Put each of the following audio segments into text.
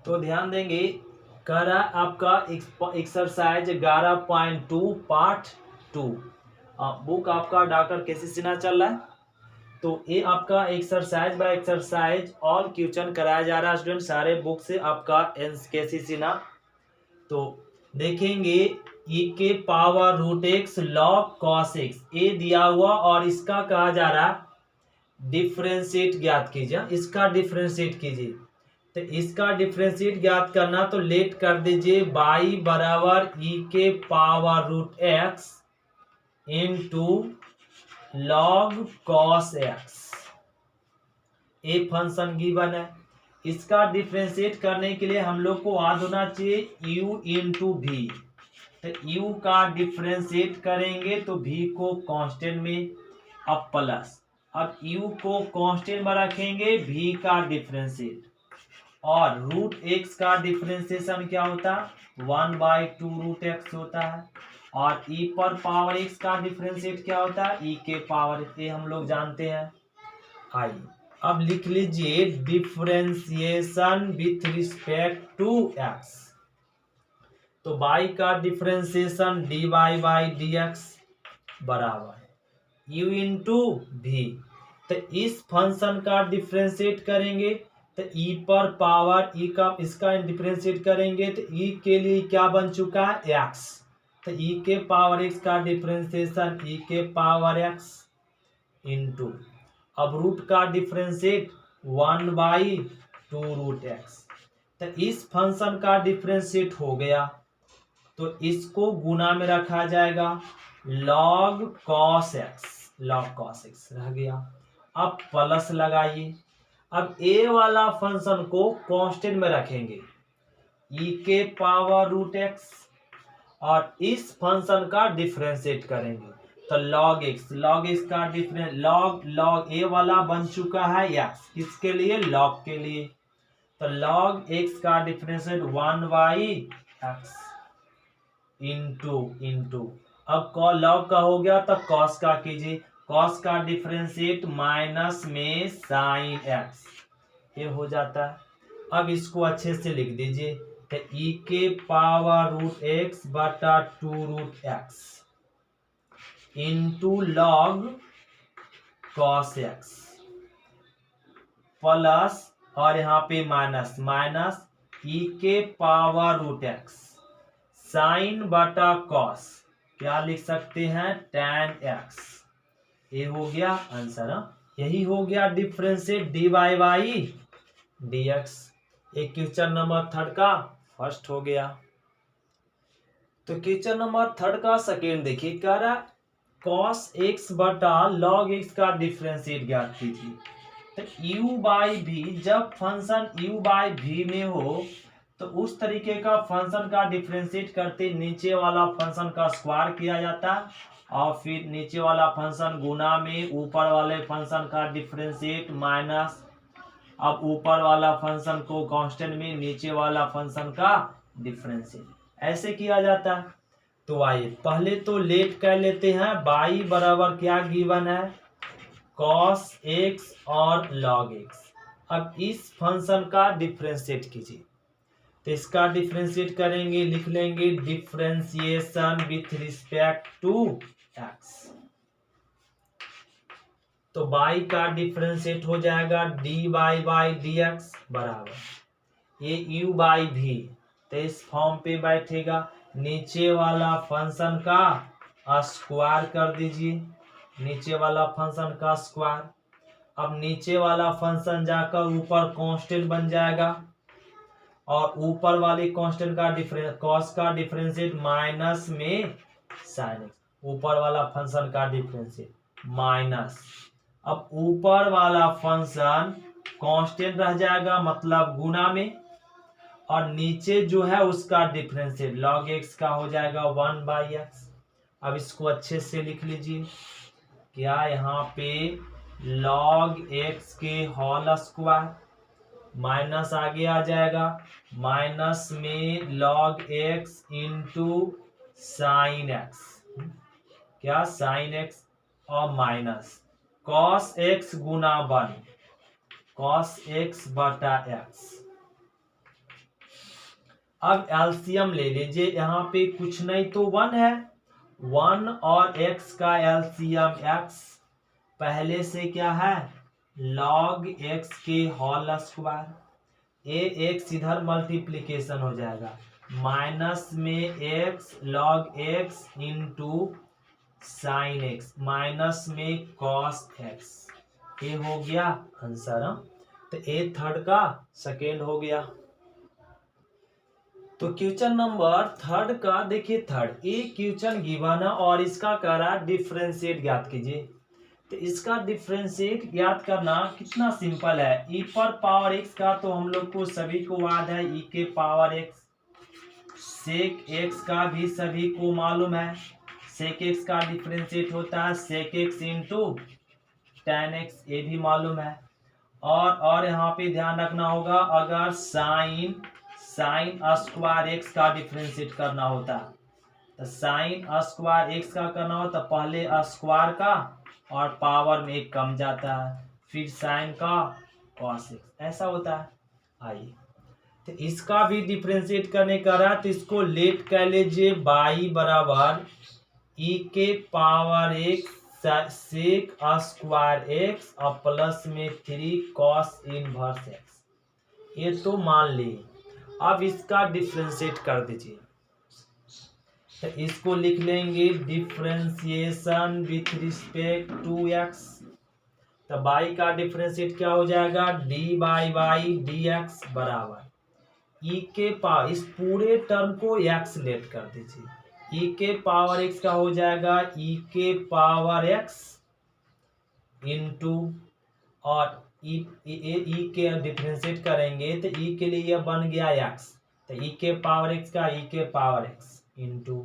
तो ध्यान देंगे, कह रहा है आपका एक्सरसाइज 11.2 पार्ट 2। बुक आपका डॉक्टर केसी सिन्हा चल रहा है। तो ये आपका exercise by exercise all question कराया जा रहा है स्टूडेंट, सारे बुक से आपका केसी सिन्हा। तो देखेंगे e के power root x log cos x, ये दिया हुआ और इसका कहा जा रहा है डिफरेंशिएट ज्ञात कीजिए, इसका डिफरेंशिएट कीजिए। तो इसका डिफरेंशिएट ज्ञात करना तो लेट कर दीजिए y बराबर e के power root x into log cos x. A function given है, इसका डिफरेंशिएट करने के लिए हम लोग को याद होना चाहिए u इंटू भी। तो u का डिफरेंशिएट करेंगे तो v को कांस्टेंट में, अब प्लस, अब u को कांस्टेंट में रखेंगे, v का डिफरेंशिएट, और रूट एक्स का डिफरेंशिएशन क्या होता है 1/2 रूट एक्स होता है, और e पर पावर x का डिफरेंशिएट क्या होता है e के पावर, ये हम लोग जानते हैं। आइए अब लिख लीजिए differentiation with respect to x। तो y का differentiation dy by d x बराबर u इंटू भी। तो इस फंक्शन का डिफरेंशिएट करेंगे तो e पर पावर e का, इसका डिफरेंशिएट करेंगे तो e के लिए क्या बन चुका है x। तो e के पावर x का डिफरेंशिएशन e के पावर x इंटू, अब रूट का डिफरेंशिएट 1/2 रूट एक्स। तो इस फंक्शन का डिफरेंशिएट हो गया तो इसको गुना में रखा जाएगा log cos x, log cos x रह गया। अब प्लस लगाइए, अब ए वाला फंक्शन को कांस्टेंट में रखेंगे e के पावर रूट एक्स, और इस फंक्शन का डिफरेंशिएट करेंगे तो log x का डिफरेंस, log ए वाला बन चुका है x, किसके लिए log के लिए। तो log x का डिफरेंशिएट 1/x इंटू, अब log का हो गया तो cos का कीजिए, cos का डिफरेंशिएट माइनस में sin x, ये हो जाता है। अब इसको अच्छे से लिख दीजिए तो e के पावर रूट एक्स बटा 2 root x into log cos x plus, और यहाँ पे माइनस e के पावर रूट एक्स साइन बटा कॉस, क्या लिख सकते हैं tan x। ये हो गया आंसर, यही हो गया डिफरेंशिएट dy बाई dx। एक क्वेश्चन नंबर 3 का फर्स्ट हो गया। तो क्वेश्चन नंबर 3 का सेकेंड देखिए, कह रहा cos x बटा log x का डिफरेंशिएट ज्ञात कीजिए। तो u बाई भी, जब फंक्शन u बाई भी में हो तो उस तरीके का फंक्शन का डिफरेंशिएट करते नीचे वाला फंक्शन का स्क्वायर किया जाता है, और फिर नीचे वाला फंक्शन गुना में ऊपर वाले फंक्शन का डिफरेंशिएट माइनस, अब ऊपर वाला फंक्शन को कांस्टेंट में, नीचे वाला फंक्शन का डिफरेंशिएट, ऐसे किया जाता है। तो आइए पहले तो लेट कर लेते हैं, y बराबर क्या गिवन है cos x और log x। अब इस फंक्शन का डिफरेंशिएट कीजिए, तो इसका डिफरेंशिएट करेंगे, लिख लेंगे differentiation with respect to x। तो y का डिफरेंशिएट हो जाएगा dy बाई डी एक्स बराबर ये u बाई भी, तो इस फॉर्म पे बैठेगा, नीचे वाला फंक्शन का स्क्वायर कर दीजिए, नीचे वाला फंक्शन का स्क्वायर। अब नीचे वाला फंक्शन जाकर ऊपर कांस्टेंट बन जाएगा, और ऊपर वाले कांस्टेंट का डिफरेंस, cos का डिफरेंशिएट माइनस में sin x, ऊपर वाला फंक्शन का डिफरेंशिएट माइनस, अब ऊपर वाला फंक्शन कांस्टेंट रह जाएगा मतलब गुना में, और नीचे जो है उसका डिफरेंशिएट log x का हो जाएगा 1/x। अब इसको अच्छे से लिख लीजिए, क्या यहाँ पे log x के होल स्क्वायर माइनस आगे आ जाएगा, माइनस में log x into sign x, क्या साइन x, और माइनस cos x गुना 1 cos x बटा x। अब एलसीएम ले लीजिए, यहाँ पे कुछ नहीं तो 1 है, 1 और x का एलसीएम x पहले से क्या है log x के होल स्क्वायर, ये x इधर मल्टीप्लीकेशन हो जाएगा, माइनस में x log x into sign x minus में कॉस x, ये हो गया आंसर। तो ए थर्ड का सेकेंड हो गया। तो क्वेश्चन नंबर थर्ड का देखिए, थर्ड ए क्वेश्चन गिवन है और इसका कह रहा है डिफरेंशिएट ज्ञात कीजिए। तो इसका डिफरेंशिएट ज्ञात करना कितना सिंपल है, e पर पावर x का तो हम लोग को सभी को याद है e के पावर x, सेक x का भी सभी को मालूम है, सेक x का डिफरेंशिएट होता है सेक x इंटू टेन x, ये भी मालूम है। और यहाँ पे ध्यान रखना होगा, अगर साइन स्क्वायर x का डिफरेंशिएट करना होता है तो साइन स्क्वायर x का करना हो तो पहले स्क्वायर का और पावर में एक कम जाता है, फिर साइन का कॉस x, ऐसा होता है। आइए तो इसका भी डिफरेंशिएट करने का रहा तो इसको लेट कर लीजिए, y बराबर e के power x sec square x और प्लस में 3 कॉस इनवर्स x, ये तो मान लिए। अब इसका डिफरेंशिएट कर दीजिए, तो इसको लिख लेंगे differentiation with respect to x, तो y का डिफरेंशिएट क्या हो जाएगा डी बाई डी एक्स बराबर e के पावर, इस पूरे टर्म को x लेट कर दीजिए, e के पावर x का हो जाएगा e के पावर x इंटू और e के डिफरेंशिएट करेंगे तो e के लिए यह बन गया x, तो e के पावर x का e के पावर x इंटू,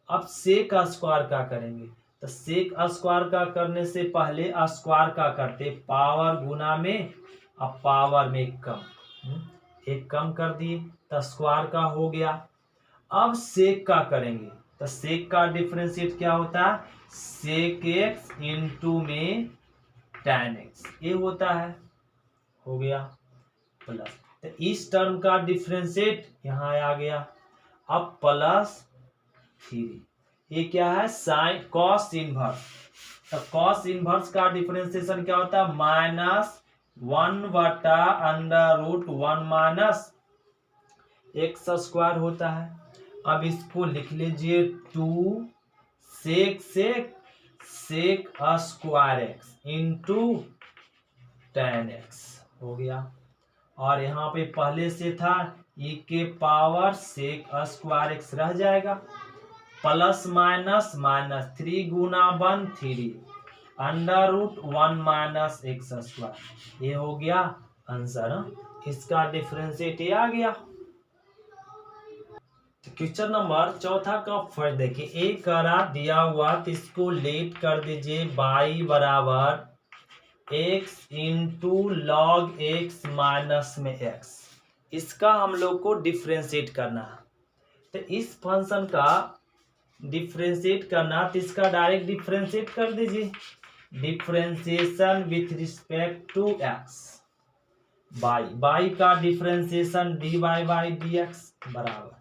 अब सेक स्क्वायर का करेंगे तो सेक स्क्वायर का करने से पहले स्क्वायर का करते, पावर गुना में अब पावर में कम, एक कम कर दिए तो स्क्वायर का हो गया। अब सेक का करेंगे तो सेक का डिफरेंशिएट क्या होता है सेक एक्स इंटू में टेन एक्स, ये होता है, हो गया प्लस, तो इस टर्म का डिफरेंशिएट यहाँ आ गया, अब प्लस 3, ये क्या है साइन कॉस इनवर्स, तो कॉस इनवर्स का डिफरेंशिएशन क्या होता है माइनस 1/√1 माइनस एक्स स्क्वायर होता है। अब इसको लिख लीजिए 2 sec square x into tan x, हो गया। और यहाँ पे पहले से था e के पावर सेक स्क्वायर एक्स रह जाएगा, प्लस माइनस माइनस 3 गुना 1 3 √1 माइनस एक्स स्क्वायर, ये हो गया आंसर, इसका डिफरेंशिएट आ गया। क्वेश्चन नंबर चौथा का फर्स्ट देखिए, एक करा दिया हुआ तो इसको लेट कर दीजिए, y बराबर x into log x minus में x, इसका हम लोग को डिफरेंशिएट करना है। तो इस फंक्शन का डिफरेंशिएट करना तो इसका डायरेक्ट डिफरेंशिएट कर दीजिए, differentiation with respect to x, y का differentiation dy by d x बराबर,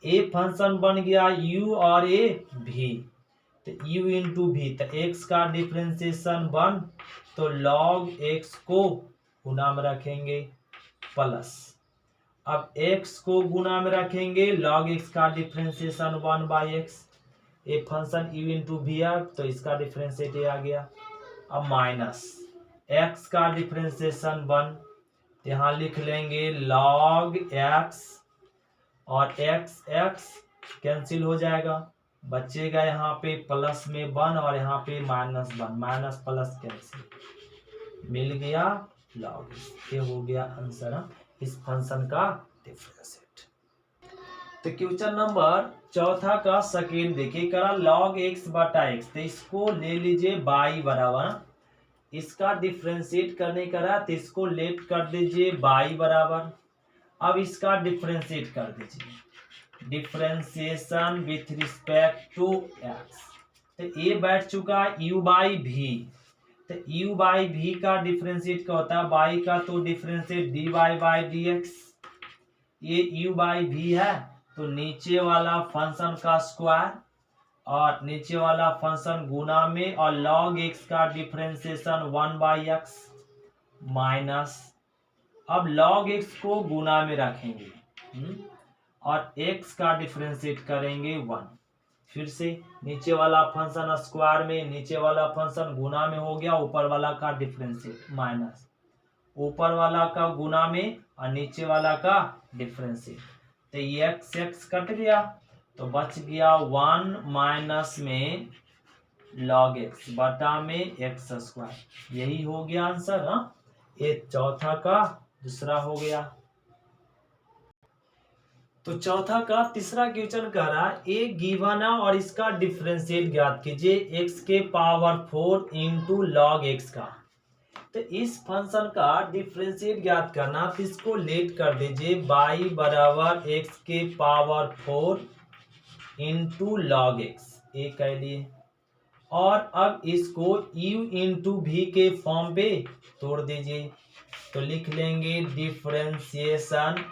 ए फंक्शन बन गया u और ए v, तो u इंटू वी, तो x का डिफरेंशिएशन 1, तो log x को गुना में रखेंगे प्लस, अब x को गुना में रखेंगे log x का डिफरेंशिएशन 1 बाई एक्स, ये फंक्शन u इंटू वी है तो इसका डिफरेंशिएट आ गया, अब माइनस x का डिफरेंशिएशन 1, यहाँ लिख लेंगे log x और x कैंसिल हो जाएगा, बचेगा यहाँ पे प्लस में 1 और यहाँ पे माइनस 1, माइनस प्लस कैंसिल, मिल गया log, ये हो गया आंसर इस फंक्शन का डिफरेंशिएट। तो क्वेश्चन नंबर चौथा का सेकेंड देखिए, करा log x बटा x, तो इसको ले लीजिए y बराबर, इसका डिफरेंशिएट करने करा तो इसको लेट कर दीजिए y बराबर, अब इसका डिफरेंशिएट कर दीजिए, differentiation with respect to x, तो ये बैठ चुका u बाई v, तो u बाई v का डिफरेंशिएट क्या होता है y का, तो differentiate dy by d x, ये u बाई वी है, तो नीचे वाला फंक्शन का स्क्वायर और नीचे वाला फंक्शन गुना में, और log x का डिफरेंशिएशन 1/x माइनस, अब log x को गुना में रखेंगे और x का डिफरेंशिएट करेंगे 1। फिर से नीचे वाला फंक्शन स्क्वायर में, नीचे वाला फंक्शन गुना में हो गया, ऊपर वाला का डिफरेंशिएट माइनस, ऊपर वाला का गुना में और नीचे वाला का डिफरेंशिएट, तो ये x कट गया तो बच गया 1 माइनस में log x बटा में x स्क्वायर। यही हो गया आंसर। हाँ, ये चौथा का दूसरा हो गया। तो चौथा का तीसरा क्वेश्चन कह रहा है ए गिवन है और इसका डिफरेंशिएट ज्ञात कीजिए x के पावर 4 इंटू लॉग x का। तो इस फंक्शन का डिफरेंशिएट ज्ञात करना, तो इसको लेट कर दीजिए y बराबर x के पावर 4 इंटू लॉग x, ये कह लिए, और अब इसको u इंटू वी के फॉर्म पे तोड़ दीजिए, तो लिख लेंगे differentiation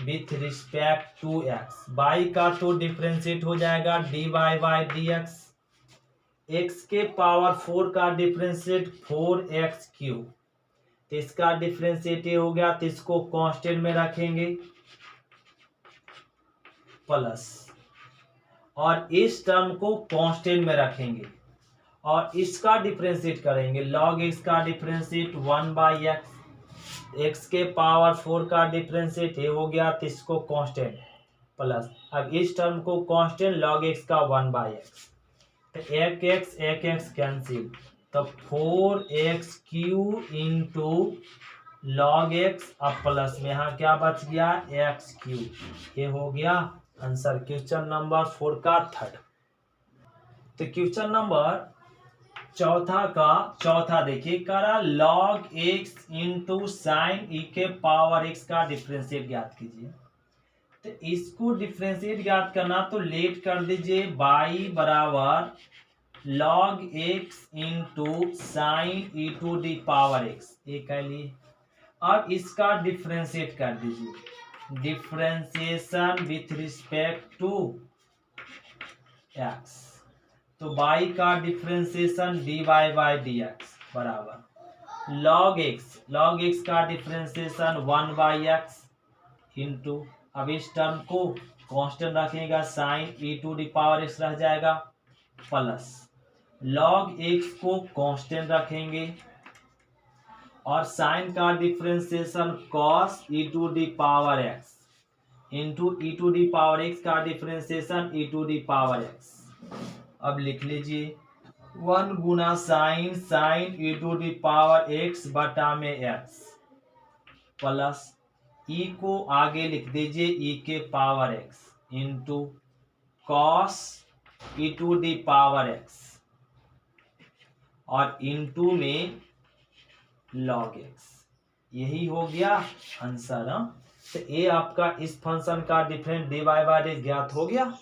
with respect to x। y का तो डिफरेंशिएट हो जाएगा dy बाई dx, x के पावर 4 का डिफरेंशिएट 4x क्यूब, तो इसका डिफरेंशिएट हो गया, तो इसको कांस्टेंट में रखेंगे प्लस, और इस टर्म को कांस्टेंट में रखेंगे और इसका डिफरेंशिएट करेंगे, log x का डिफरेंशिएट 1/x, x के पावर 4 का डिफरेंशिएट ये हो गया, तो इसको कांस्टेंट प्लस, अब इस टर्म को कांस्टेंट log x का 1/x, तो एक x कैंसिल, तो 4x cube into log x, अब प्लस में यहाँ क्या बच गया x क्यूब। ये हो गया आंसर क्वेश्चन नंबर 4 का थर्ड। तो क्वेश्चन नंबर चौथा देखिए, करा log x into sine e के पावर x का डिफरेंशिएट ज्ञात कीजिए। तो इसको डिफरेंशिएट ज्ञात करना, तो लेट कर दीजिए y बराबर log x into sine e to the power x, ये कह लिए। अब इसका डिफरेंशिएट कर दीजिए, differentiation with respect to x, तो y का डिफरेंशिएशन dy बाई dx बराबर log x का डिफरेंशिएशन 1/x इंटू, अब इस टर्म को कांस्टेंट रखेगा, sine e to the power x रह जाएगा, प्लस log x को कांस्टेंट रखेंगे और साइन का differentiation cos e to the power x into e to the power x का differentiation e to the power x। अब लिख लीजिए 1 गुना sine e to the power x बटा में x, प्लस e को आगे लिख दीजिए e के power x into cos e to the power x, और इंटू में log x। यही हो गया आंसर। तो ये आपका इस फंक्शन का डिफरेंट dy बाई dx ज्ञात हो गया।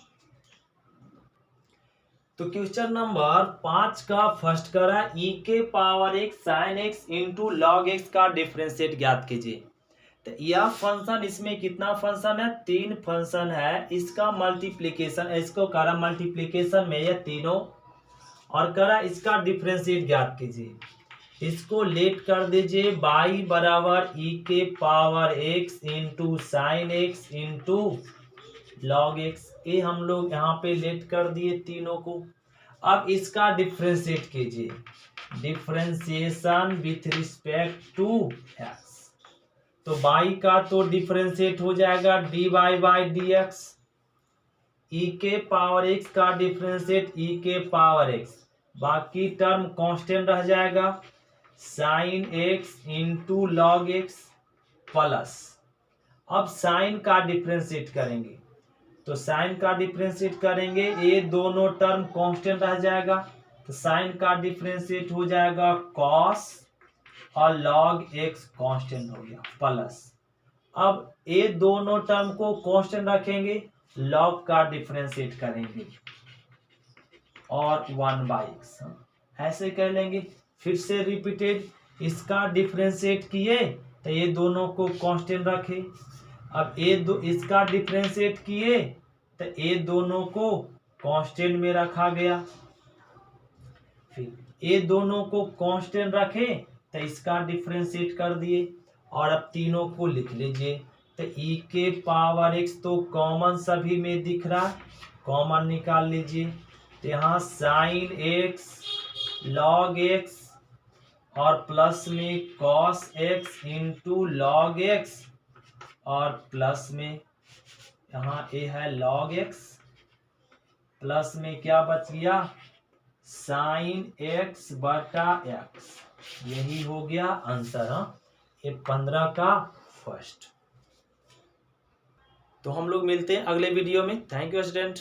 तो क्वेश्चन नंबर 5 का फर्स्ट करा e के power x sine x into log x का डिफरेंशिएट ज्ञात कीजिए। तो यह फंक्शन, इसमें कितना फंक्शन है, 3 फंक्शन है, इसका मल्टीप्लीकेशन, इसको करा मल्टीप्लीकेशन में ये तीनों, और करा इसका डिफरेंशिएट ज्ञात कीजिए। इसको लेट कर दीजिए y बराबर e के power x into sign x into log x, ये हम लोग यहाँ पे लेट कर दिए तीनों को। अब इसका डिफरेंशिएट कीजिए, differentiation with respect to x, तो y का तो डिफरेंशिएट हो जाएगा dy बाई dx, e के पावर x का डिफरेंशिएट e के पावर x, बाकी टर्म कांस्टेंट रह जाएगा, sine x into log x, plus अब साइन का डिफरेंशिएट करेंगे, तो साइन का डिफरेंशिएट करेंगे, ये दोनों टर्म कांस्टेंट रह जाएगा, तो साइन का डिफरेंशिएट हो जाएगा कॉस, और लॉग x कांस्टेंट हो गया, प्लस अब ये दोनों टर्म को कांस्टेंट रखेंगे, लॉग का डिफरेंशिएट करेंगे और 1/x ऐसे कर लेंगे। फिर से रिपीटेड, इसका डिफरेंशिएट किए तो ये दोनों को कांस्टेंट रखे, अब इसका डिफरेंशिएट किए तो ये दोनों को कांस्टेंट में रखा गया, फिर ये दोनों को कांस्टेंट रखे तो इसका डिफरेंशिएट कर दिए, और अब तीनों को लिख लीजिए। तो e के पावर x तो कॉमन सभी में दिख रहा है, कॉमन निकाल लीजिए। तो यहाँ साइन x लॉग x और प्लस में cos x into log x, और प्लस में यहाँ ये है लॉग x, प्लस में क्या बच गया साइन x बटा x। यही हो गया आंसर। हाँ, ये 15 का फर्स्ट। तो हम लोग मिलते हैं अगले वीडियो में। Thank you student.